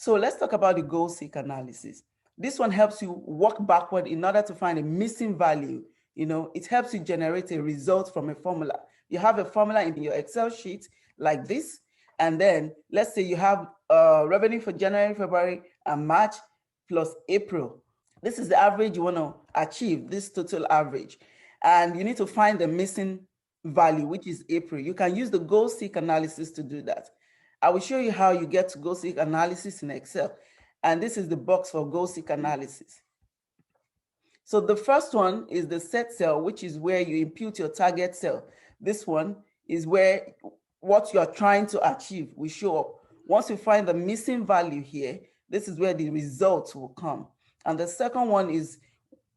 So let's talk about the goal seek analysis. This one helps you work backward in order to find a missing value. It helps you generate a result from a formula. You have a formula in your Excel sheet like this, and then let's say you have revenue for January, February, and March plus April. This is the average you want to achieve, this total average. And you need to find the missing value, which is April. You can use the goal seek analysis to do that. I will show you how you get to goal seek analysis in Excel. And this is the box for goal seek analysis. So the first one is the set cell, which is where you impute your target cell. This one is where what you are trying to achieve will show up. Once you find the missing value here, this is where the results will come. And the second one is,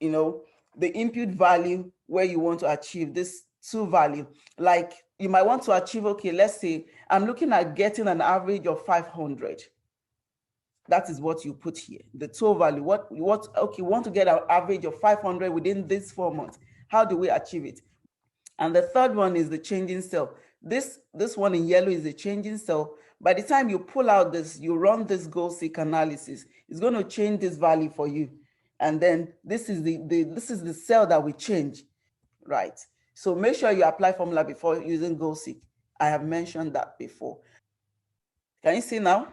the input value where you want to achieve this two value. Like you might want to achieve, okay, let's say I'm looking at getting an average of 500. That is what you put here, the two value. Okay, you want to get an average of 500 within these 4 months. How do we achieve it? And the third one is the changing cell. This one in yellow is the changing cell. By the time you pull out this, you run this goal seek analysis, it's going to change this value for you. And then this is the cell that we change, right? So make sure you apply formula before using goal seek. I have mentioned that before. Can you see now?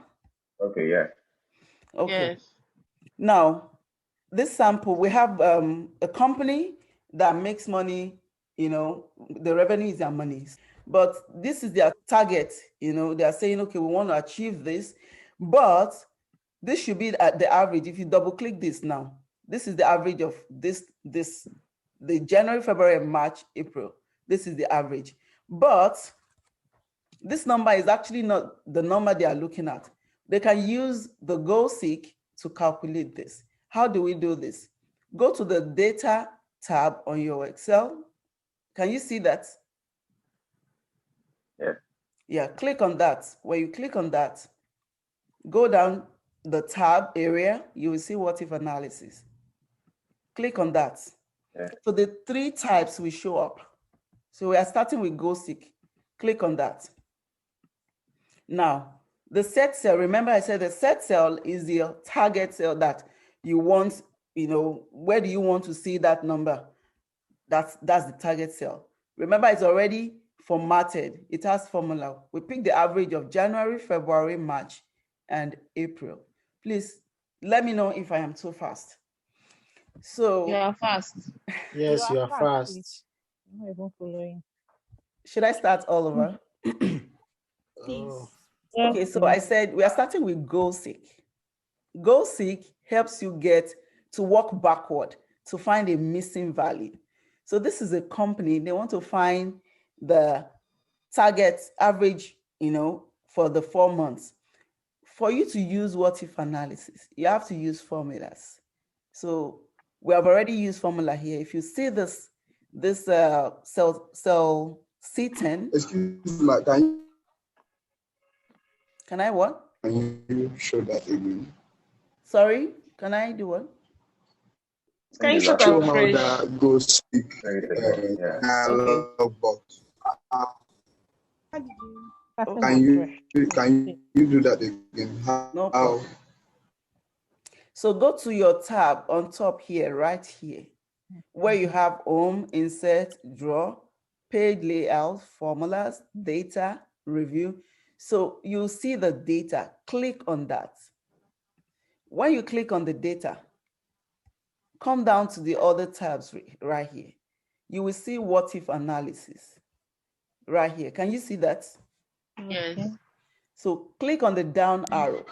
Okay, yeah. Okay. Yes. Now, this sample, we have a company that makes money, the revenue is their money. But this is their target, they are saying, okay, we want to achieve this, but this should be at the average. If you double click this now, this is the average of the January, February, March, April. This is the average. But this number is actually not the number they are looking at. They can use the goal seek to calculate this. How do we do this? Go to the data tab on your Excel. Can you see that? Yeah. Yeah, click on that. When you click on that, go down the tab area, you will see what if analysis. Click on that. Yeah. So the three types will show up. So we are starting with goal seek. Click on that. Now, the set cell, remember I said the set cell is the target cell that you want, where do you want to see that number? That's the target cell. Remember, it's already formatted. It has formula. We pick the average of January, February, March, and April. Please let me know if I am too fast. So You are fast. Yes, you are fast. I'm not even following. should I start all over? Oh. Okay, so I said we are starting with goal seek. Goal seek helps you get to work backward to find a missing value. So this is a company, they want to find the target average, for the 4 months. For you to use what if analysis, you have to use formulas. So we have already used formula here. If you see this cell C10. Excuse me, Can I what? Can you show that again? Sorry, can I do what? Can you show Show that how phrase? that goal seek Yeah. dialog box. Okay. Can you do that again? No How? problem. So go to your tab on top here, right here, where you have home, insert, draw, page layout, formulas, data, review. So you'll see the data. Click on that. When you click on the data, come down to the other tabs right here. You will see what if analysis right here. Can you see that? Yes. So click on the down arrow.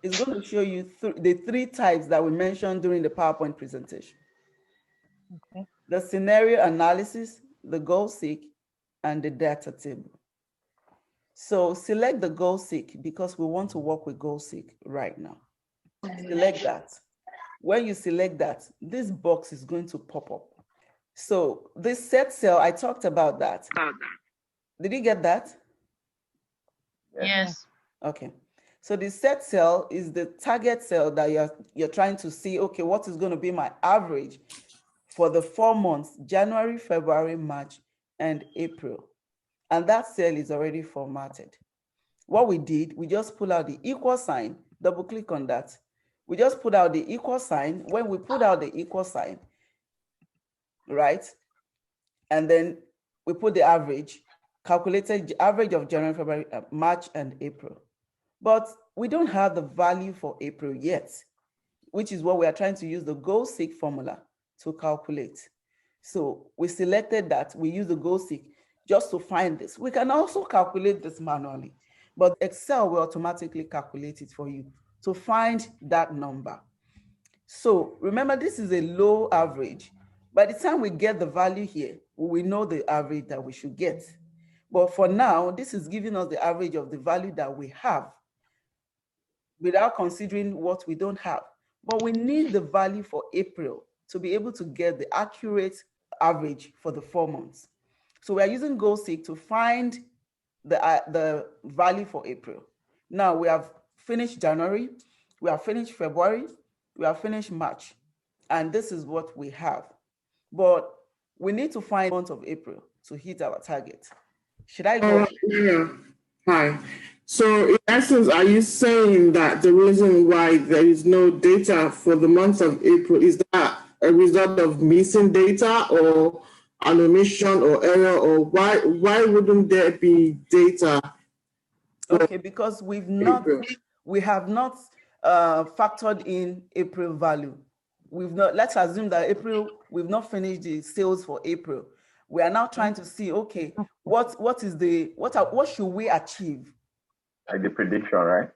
It's going to show you the three types that we mentioned during the PowerPoint presentation. Okay. The scenario analysis, the goal seek, and the data table. So select the goal seek because we want to work with goal seek right now. Select that. When you select that, this box is going to pop up. So this set cell, I talked about that. Did you get that? Yes. Okay. So the set cell is the target cell that you're trying to see, okay, what is going to be my average for the 4 months, January, February, March, and April. And that cell is already formatted. What we did, we just pull out the equal sign, double click on that. We just put out the equal sign. When we put out the equal sign, right? And then we put the average, calculated average of January, February, March, and April. But we don't have the value for April yet, which is what we are trying to use the goal-seek formula to calculate. So we selected that, we use the goal-seek just to find this. We can also calculate this manually, but Excel will automatically calculate it for you to find that number. So remember, this is a low average. By the time we get the value here, we know the average that we should get. But for now, this is giving us the average of the value that we have without considering what we don't have. But we need the value for April to be able to get the accurate average for the 4 months. So we are using goal-seek to find the value for April. Now we have finished January, we have finished February, we have finished March, and this is what we have. But we need to find the month of April to hit our target. Should I go? Yeah. Hi. So in essence, are you saying that the reason why there is no data for the month of April is that a result of missing data or an omission or error, or why wouldn't there be data? Okay, because we have not factored in April value. Let's assume that April, we've not finished the sales for April. We are now trying to see, okay, what should we achieve? Like the prediction, right?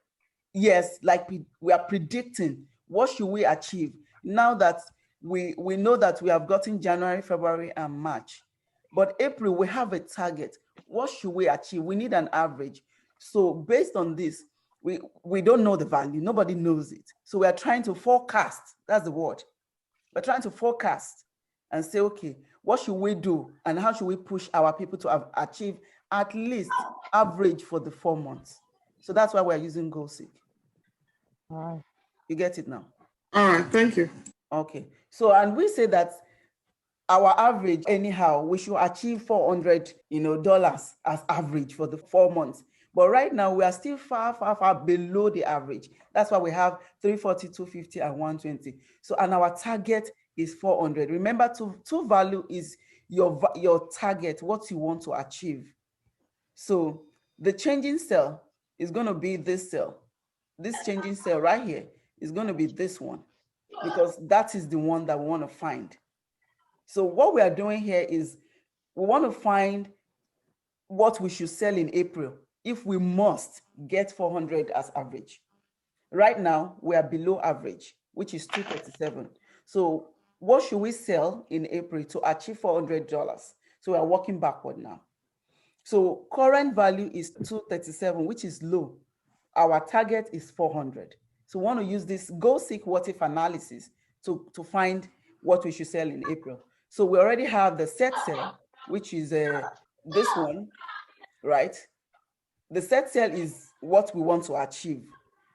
Yes, like we are predicting what should we achieve now that we know that we have gotten January, February, and March. But April, we have a target. What should we achieve? We need an average. So based on this, we don't know the value. Nobody knows it. So we are trying to forecast. That's the word. We're trying to forecast and say, okay, what should we do? And how should we push our people to achieve at least average for the 4 months? So that's why we're using goal-seek. All right. You get it now? All right, thank you. Okay. So, and we say that our average, anyhow, we should achieve $400, dollars as average for the 4 months. But right now, we are still far, far, far below the average. That's why we have 340, 250, and 120. So, and our target is 400. Remember, to value is your target, what you want to achieve. So the changing cell is going to be this cell. This changing cell right here is going to be this one, because that is the one that we want to find. So what we are doing here is we want to find what we should sell in April if we must get 400 as average. Right now, we are below average, which is 237. So what should we sell in April to achieve $400? So we are working backward now. So current value is 237, which is low. Our target is 400. So we want to use this goal-seek what-if analysis to find what we should sell in April. So we already have the set sell, which is this one, right? The set sell is what we want to achieve.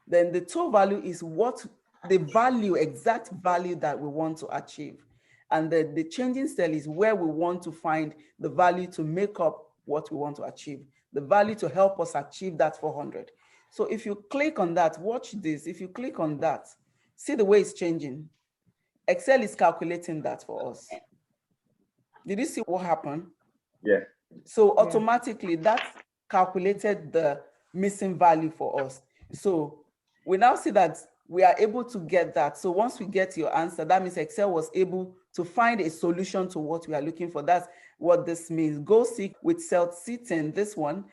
Then the total value is what the value, exact value that we want to achieve. And the changing cell is where we want to find the value to make up what we want to achieve, the value to help us achieve that 400. So if you click on that, watch this. If you click on that, see the way it's changing. Excel is calculating that for us. Did you see what happened? Yeah. So automatically that calculated the missing value for us. So we now see that we are able to get that. So once we get your answer, that means Excel was able to find a solution to what we are looking for. That's what this means. goal-seek with cell C10, this one,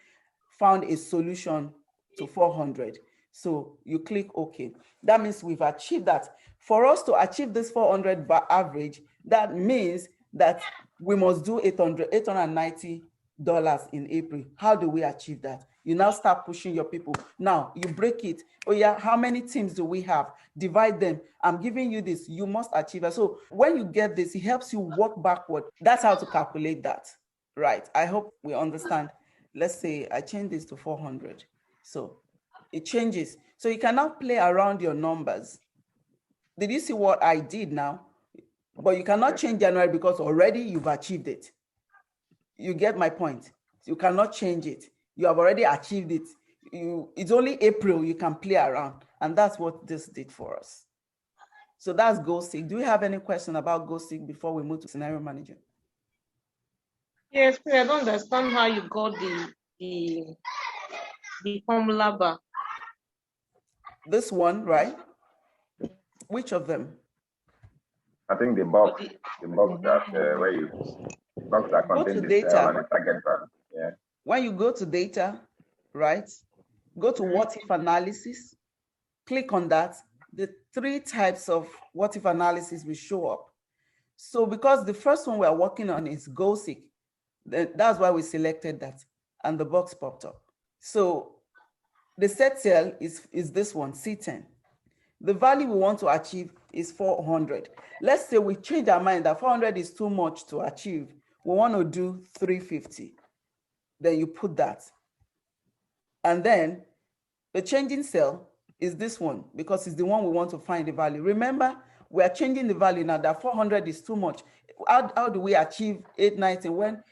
found a solution to 400. So you click OK. That means we've achieved that. For us to achieve this 400 average, that means that we must do $890 in April. How do we achieve that? You now start pushing your people. Now you break it. Oh yeah, how many teams do we have? Divide them. I'm giving you this. You must achieve that. So when you get this, it helps you work backward. That's how to calculate that. Right. I hope we understand. Let's say I change this to 400. So it changes. So you cannot play around your numbers. Did you see what I did now? But you cannot change January because already you've achieved it. You get my point. You cannot change it. You have already achieved it. It's only April you can play around. And that's what this did for us. So that's GoSeek. Do we have any question about GoSeek before we move to Scenario Manager? Yes, I don't understand how you got the formula bar. This one, right? Which of them? I think the box that where you box that Go to contains the data. cell and the target value. Yeah. When you go to data, right? Go to what if analysis, click on that. The 3 types of what if analysis will show up. So because the first one we are working on is GoSeek, that's why we selected that and the box popped up. So the set cell is this one, C10. The value we want to achieve is 400. Let's say we change our mind that 400 is too much to achieve. We want to do 350. Then you put that. And then the changing cell is this one because it's the one we want to find the value. Remember, we are changing the value now that 400 is too much. How do we achieve 890 when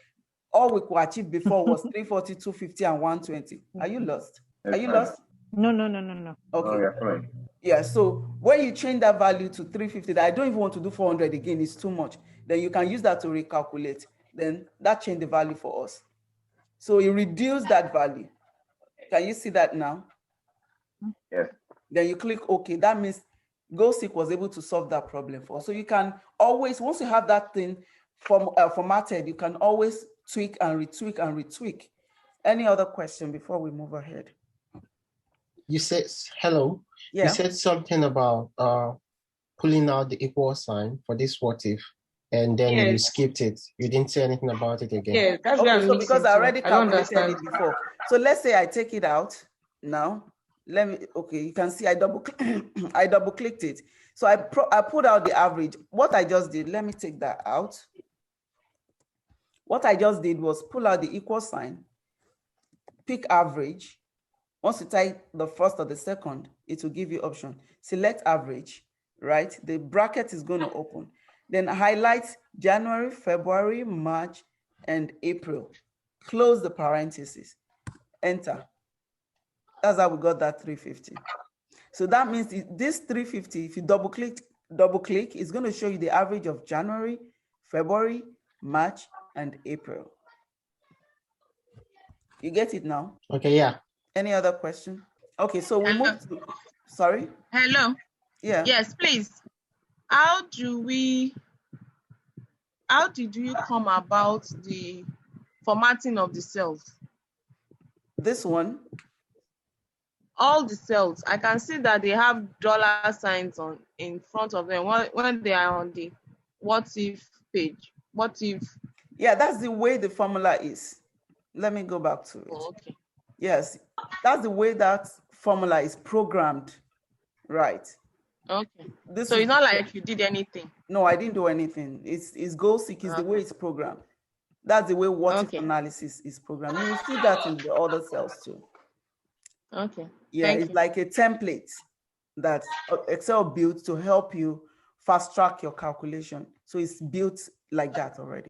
all we could achieve before was 340, 250, and 120? Are you lost? Are you lost? No. Okay. Oh, yeah, fine. Yeah, so when you change that value to 350, that I don't even want to do 400 again, it's too much. Then you can use that to recalculate. Then that changed the value for us. So it reduced that value. Can you see that now? Yes. Then you click OK. That means GoSeek was able to solve that problem for us. So you can always, once you have that thing formatted, you can always tweak and retweak and retweak. Any other question before we move ahead? You said, hello. Yeah. You said something about pulling out the equal sign for this what if, and then you skipped it. You didn't say anything about it again. Yeah, that's Okay, where I'm so because I already don't calculated understand. it before. So let's say I take it out now. Let me, okay, you can see I double clicked it. So I put out the average. What I just did, let me take that out. What I just did was pull out the equal sign, pick average. Once you type the first or the second, it will give you option. Select average, right? The bracket is going to open. Then highlight January, February, March, and April. Close the parentheses. Enter. That's how we got that 350. So that means this 350, if you double click, it's going to show you the average of January, February, March, and April. You get it now? Okay, yeah. Any other question? Okay, so we move to, sorry? Hello. Yeah. Yes, please. How did you come about the formatting of the cells? This one? All the cells. I can see that they have dollar signs in front of them when they are on the what if page. What if? Yeah, that's the way the formula is. Let me go back to it. Oh, okay. Yes, that's the way that formula is programmed, right? Okay. So it's not like you did anything. No, I didn't do anything. It's GoSeek is the way it's programmed. That's the way what if analysis is programmed. You will see that in the other cells too. Okay. Yeah, it's like a template that Excel built to help you fast track your calculation. So it's built like that already.